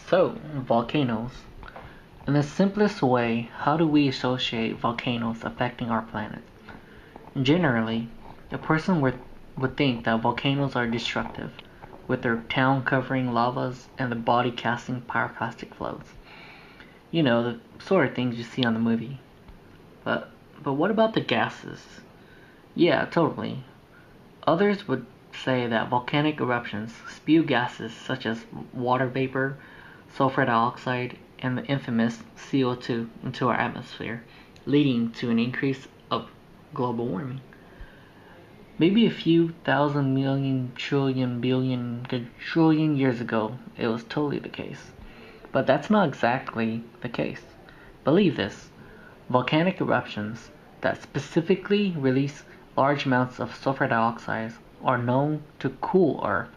So, volcanoes. In the simplest way, how do we associate volcanoes affecting our planet? Generally, a person would think that volcanoes are destructive, with their town covering lavas and the body casting pyroclastic flows. You know, the sort of things you see on the movie. But what about the gases? Yeah, totally. Others would say that volcanic eruptions spew gases such as water vapor, sulfur dioxide, and the infamous CO2 into our atmosphere, leading to an increase of global warming. Maybe a few thousand million trillion billion quadrillion years ago, it was totally the case. But that's not exactly the case. Believe this, volcanic eruptions that specifically release large amounts of sulfur dioxide are known to cool Earth,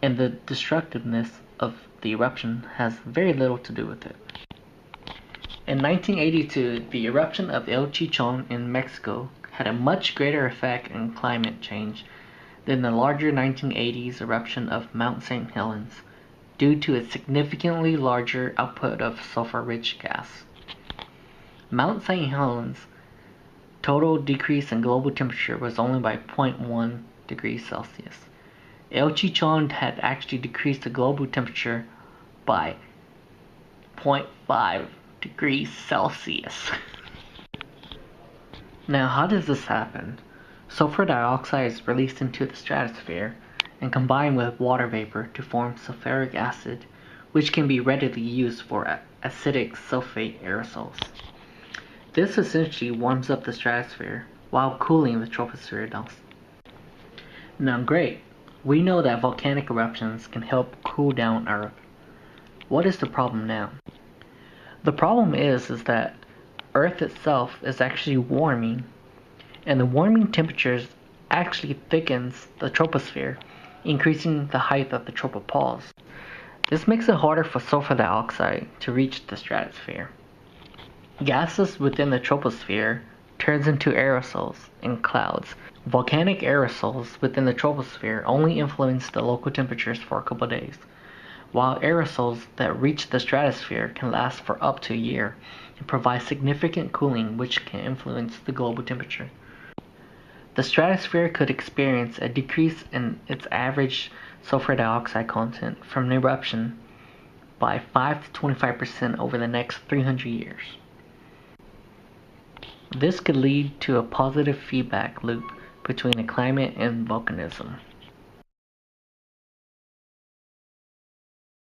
and the destructiveness of the eruption has very little to do with it. In 1982, the eruption of El Chichon in Mexico had a much greater effect on climate change than the larger 1980s eruption of Mount St. Helens, due to its significantly larger output of sulfur-rich gas. Mount St. Helens' total decrease in global temperature was only by 0.1 degrees Celsius. El Chichon had actually decreased the global temperature by 0.5 degrees Celsius. Now, how does this happen? Sulfur dioxide is released into the stratosphere and combined with water vapor to form sulfuric acid, which can be readily used for acidic sulfate aerosols. This essentially warms up the stratosphere while cooling the troposphere down. Now great, we know that volcanic eruptions can help cool down Earth. What is the problem now? The problem is that Earth itself is actually warming, and the warming temperatures actually thickens the troposphere, increasing the height of the tropopause. This makes it harder for sulfur dioxide to reach the stratosphere. Gases within the troposphere turns into aerosols and clouds. Volcanic aerosols within the troposphere only influence the local temperatures for a couple days, while aerosols that reach the stratosphere can last for up to a year and provide significant cooling, which can influence the global temperature. The stratosphere could experience a decrease in its average sulfur dioxide content from an eruption by 5 to 25% over the next 300 years. This could lead to a positive feedback loop between the climate and volcanism.